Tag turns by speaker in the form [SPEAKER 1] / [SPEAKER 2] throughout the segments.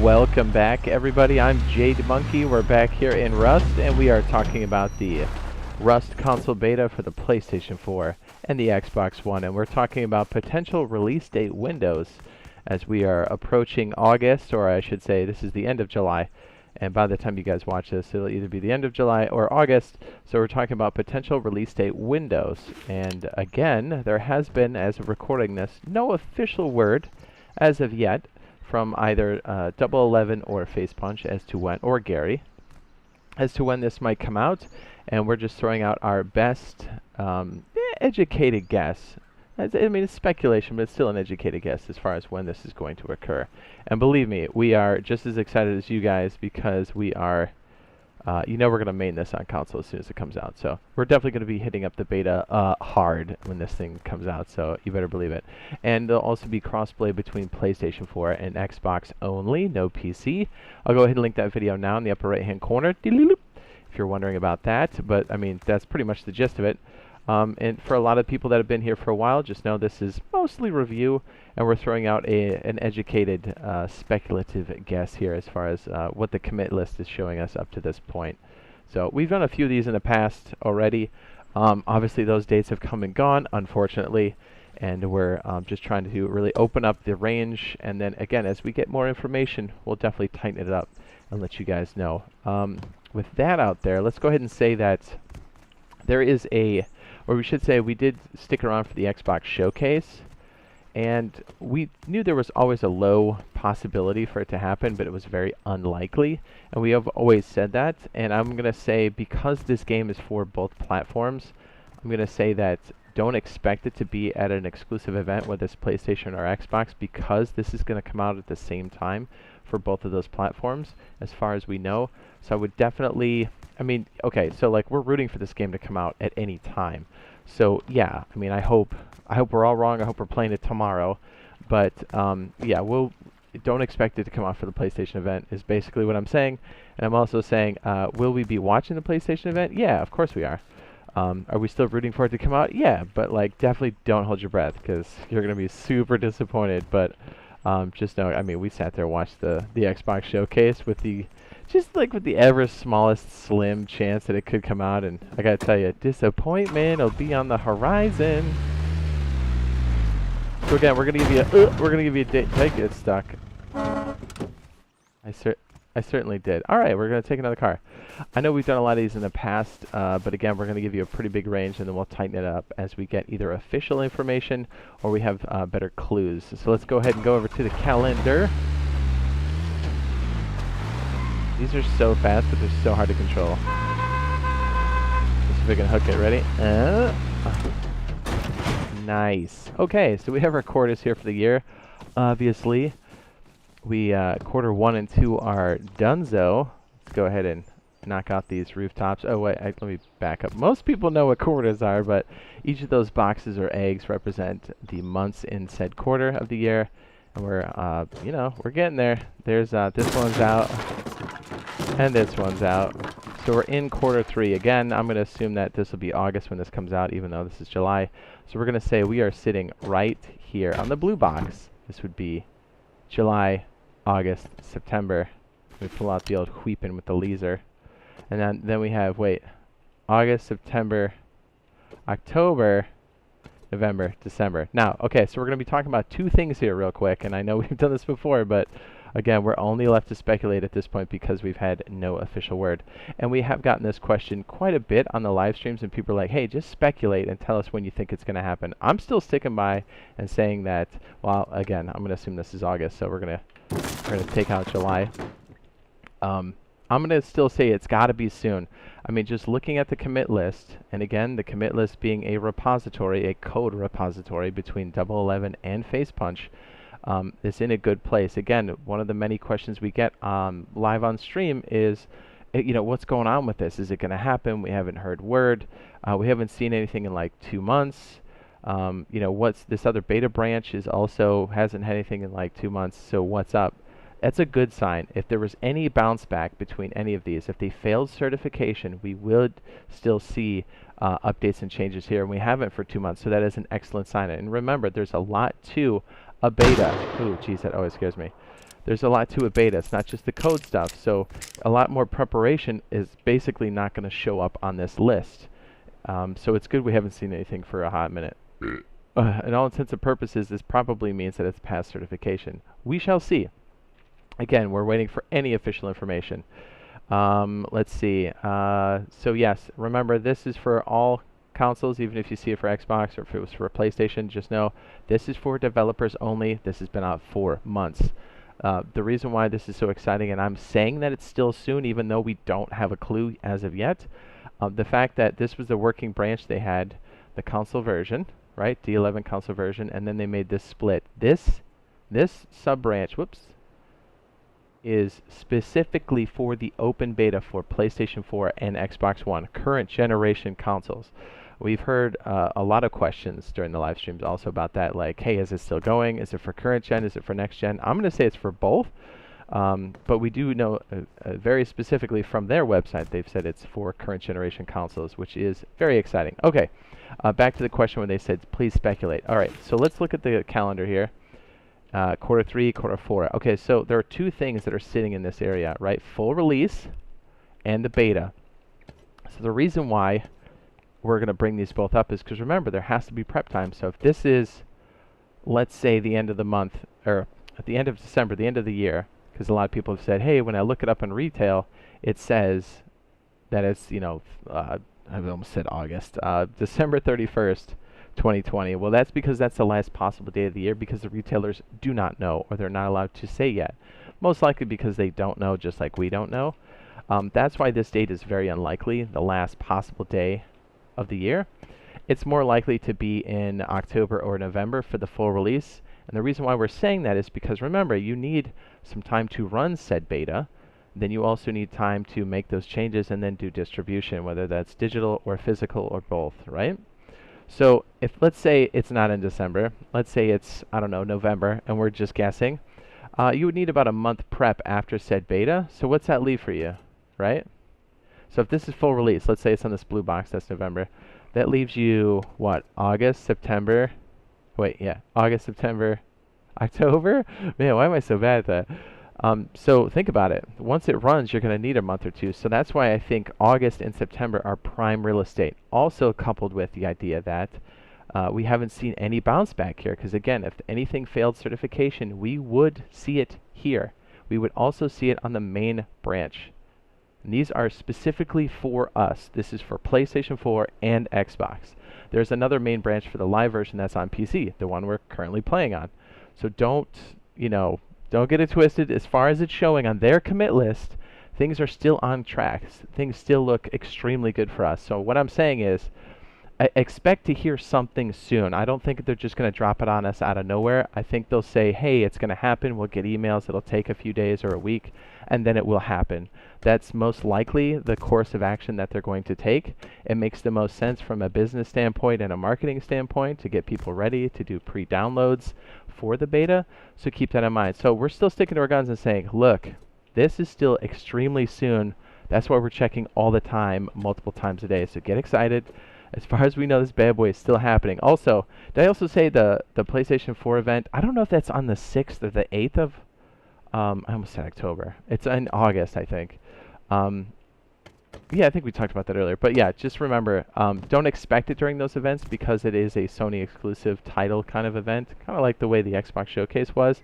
[SPEAKER 1] Welcome back, everybody. I'm Jade Monkey. We're back here in Rust, and we are talking about the Rust console beta for the PlayStation 4 and the Xbox One, and we're talking about potential release date windows as we are approaching August, or I should say this is the end of July, and by the time you guys watch this, it'll either be the end of July or August, so we're talking about potential release date windows. And again, there has been, as of recording this, no official word as of yet from either Double 11 or Face Punch as to when, or Gary, as to when this might come out, and we're just throwing out our best educated guess. I mean, it's speculation, but it's still an educated guess as far as when this is going to occur. And believe me, we are just as excited as you guys because we are, we're going to main this on console as soon as it comes out. So we're definitely going to be hitting up the beta hard when this thing comes out, so you better believe it. And there'll also be crossplay between PlayStation 4 and Xbox only, no PC. I'll go ahead and link that video now in the upper right-hand corner, if you're wondering about that. But, I mean, that's pretty much the gist of it. And for a lot of people that have been here for a while, just know this is mostly review, and we're throwing out an educated, speculative guess here as far as what the commit list is showing us up to this point. So we've done a few of these in the past already. Obviously, those dates have come and gone, unfortunately, and we're just trying to really open up the range. And then, again, as we get more information, we'll definitely tighten it up and let you guys know. With that out there, let's go ahead and say that there is or we should say we did stick around for the Xbox showcase, and we knew there was always a low possibility for it to happen, but it was very unlikely, and we have always said that. And I'm going to say, because this game is for both platforms, I'm going to say that don't expect it to be at an exclusive event, whether it's PlayStation or Xbox, because this is going to come out at the same time for both of those platforms, as far as we know. So I would definitely, I mean, okay, so like we're rooting for this game to come out at any time. So yeah, I mean, I hope we're all wrong. I hope we're playing it tomorrow. But yeah, don't expect it to come out for the PlayStation event is basically what I'm saying. And I'm also saying, will we be watching the PlayStation event? Yeah, of course we are. Are we still rooting for it to come out? Yeah, but like definitely don't hold your breath, because you're gonna be super disappointed. But just know, I mean, we sat there and watched the Xbox showcase with the ever smallest slim chance that it could come out, and I gotta tell you, disappointment will be on the horizon. So again, we're gonna give you a date. Did I get stuck? I certainly did. All right, we're gonna take another car. I know we've done a lot of these in the past, but again, we're gonna give you a pretty big range, and then we'll tighten it up as we get either official information or we have better clues. So let's go ahead and go over to the calendar. These are so fast, but they're so hard to control. Let's see if we can hook it. Ready? Nice. Okay, so we have our quarters here for the year. Obviously, we quarter 1 and 2 are donezo. Let's go ahead and knock out these rooftops. Oh wait, let me back up. Most people know what quarters are, but each of those boxes or eggs represent the months in said quarter of the year, and we're we're getting there. There's this one's out, and this one's out. So we're in quarter 3. Again, I'm going to assume that this will be August when this comes out, even though this is July. So we're going to say we are sitting right here on the blue box. This would be July, August, September. We pull out the old wheepin with the laser. And then we have, August, September, October, November, December. Now, okay, so we're going to be talking about two things here real quick, and I know we've done this before, but again, we're only left to speculate at this point because we've had no official word. And we have gotten this question quite a bit on the live streams, and people are like, hey, just speculate and tell us when you think it's going to happen. I'm still sticking by and saying that, well, again, I'm going to assume this is August, so we're going to take out July. I'm going to still say it's got to be soon. I mean, just looking at the commit list, and again, the commit list being a repository, a code repository between Double 11 and Face Punch, it's in a good place. Again, one of the many questions we get live on stream is, what's going on with this? Is it going to happen? We haven't heard word. We haven't seen anything in like 2 months. What's this other beta branch hasn't had anything in like 2 months. So what's up? That's a good sign. If there was any bounce back between any of these, if they failed certification, we would still see updates and changes here, and we haven't for 2 months, so that is an excellent sign. And remember, there's a lot to a beta. Ooh, geez, that always scares me. There's a lot to a beta. It's not just the code stuff. So a lot more preparation is basically not going to show up on this list. So it's good we haven't seen anything for a hot minute. In all intents and purposes, this probably means that it's past certification. We shall see. Again, we're waiting for any official information. Let's see. So yes, remember this is for all consoles, even if you see it for Xbox or if it was for PlayStation, just know this is for developers only. This has been out for months. The reason why this is so exciting, and I'm saying that it's still soon, even though we don't have a clue as of yet, the fact that this was the working branch, they had the console version, right, D11 console version, and then they made this split. This sub-branch, whoops, is specifically for the open beta for PlayStation 4 and Xbox One, current generation consoles. We've heard a lot of questions during the live streams also about that, like, hey, is it still going? Is it for current gen? Is it for next gen? I'm going to say it's for both, but we do know very specifically from their website, they've said it's for current generation consoles, which is very exciting. Okay, back to the question when they said, please speculate. All right, so let's look at the calendar here. Quarter 3, quarter 4. Okay, so there are two things that are sitting in this area, right? Full release and the beta. So the reason why we're going to bring these both up is because remember, there has to be prep time. So if this is, let's say, the end of the month, or at the end of December, the end of the year, because a lot of people have said, hey, when I look it up in retail, it says that it's, you know, I almost said August, December 31st, 2020. Well, that's because that's the last possible day of the year because the retailers do not know, or they're not allowed to say yet. Most likely because they don't know, just like we don't know. That's why this date is very unlikely, the last possible day of the year. It's more likely to be in October or November for the full release. And the reason why we're saying that is because remember, you need some time to run said beta. Then you also need time to make those changes and then do distribution, whether that's digital or physical or both, right? So if, let's say it's not in December, let's say it's, I don't know, November, and we're just guessing, you would need about a month prep after said beta. So what's that leave for you, right? So if this is full release, let's say it's on this blue box, that's November, that leaves you, what, August, September, wait, yeah, August, September, October? Man, why am I so bad at that? So think about it. Once it runs, you're going to need a month or two. So that's why I think August and September are prime real estate. Also coupled with the idea that we haven't seen any bounce back here. Because again, if anything failed certification, we would see it here. We would also see it on the main branch. And these are specifically for us. This is for PlayStation 4 and Xbox. There's another main branch for the live version that's on PC, the one we're currently playing on. So don't, you know, don't get it twisted. As far as it's showing on their commit list, things are still on track. Things still look extremely good for us. So what I'm saying is, expect to hear something soon. I don't think they're just going to drop it on us out of nowhere. I think they'll say, hey, it's going to happen. We'll get emails. It'll take a few days or a week, and then it will happen. That's most likely the course of action that they're going to take. It makes the most sense from a business standpoint and a marketing standpoint to get people ready to do pre-downloads for the beta. So keep that in mind. So we're still sticking to our guns and saying, look, this is still extremely soon. That's why we're checking all the time, multiple times a day. So get excited. As far as we know, this bad boy is still happening. Also, did I also say the PlayStation 4 event? I don't know if that's on the 6th or the 8th of, I almost said October. It's in August, I think. Yeah, I think we talked about that earlier. But yeah, just remember, don't expect it during those events because it is a Sony exclusive title kind of event, kind of like the way the Xbox Showcase was.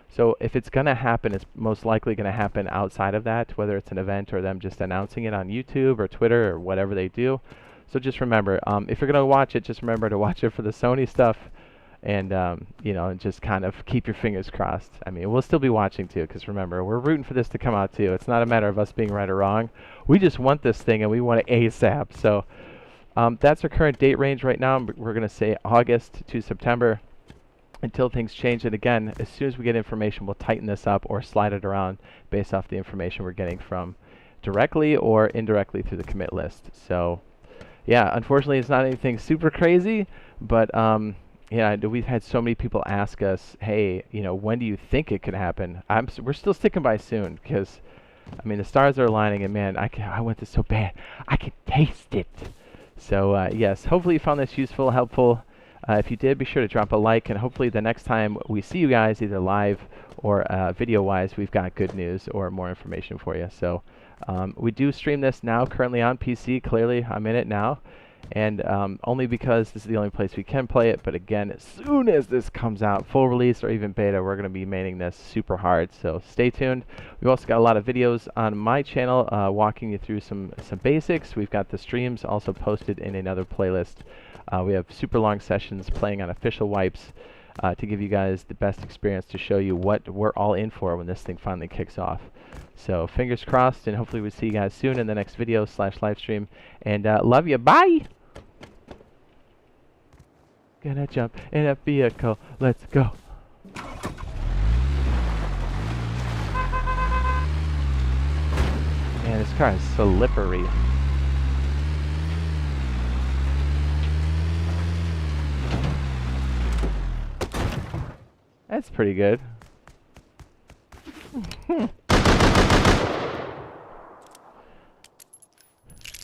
[SPEAKER 1] So if it's going to happen, it's most likely going to happen outside of that, whether it's an event or them just announcing it on YouTube or Twitter or whatever they do. So just remember, if you're going to watch it, just remember to watch it for the Sony stuff and, you know, and just kind of keep your fingers crossed. I mean, we'll still be watching too, because remember, we're rooting for this to come out too. It's not a matter of us being right or wrong. We just want this thing and we want it ASAP. So that's our current date range right now. We're going to say August to September until things change. And again, as soon as we get information, we'll tighten this up or slide it around based off the information we're getting from directly or indirectly through the commit list. So yeah, unfortunately, it's not anything super crazy, but yeah, we've had so many people ask us, hey, you know, when do you think it could happen? We're still sticking by soon because, I mean, the stars are aligning, and man, I want this so bad. I can taste it. So yes, hopefully you found this useful, helpful. If you did, be sure to drop a like, and hopefully the next time we see you guys, either live or video-wise, we've got good news or more information for you. So we do stream this now, currently on PC. Clearly, I'm in it now. And only because this is the only place we can play it. But again, as soon as this comes out, full release or even beta, we're going to be maining this super hard. So stay tuned. We've also got a lot of videos on my channel walking you through some basics. We've got the streams also posted in another playlist. We have super long sessions playing on official wipes to give you guys the best experience, to show you what we're all in for when this thing finally kicks off. So fingers crossed, and hopefully we'll see you guys soon in the next video / live stream. And love you. Bye! Gonna jump in a vehicle. Let's go. Man, this car is slippery. That's pretty good.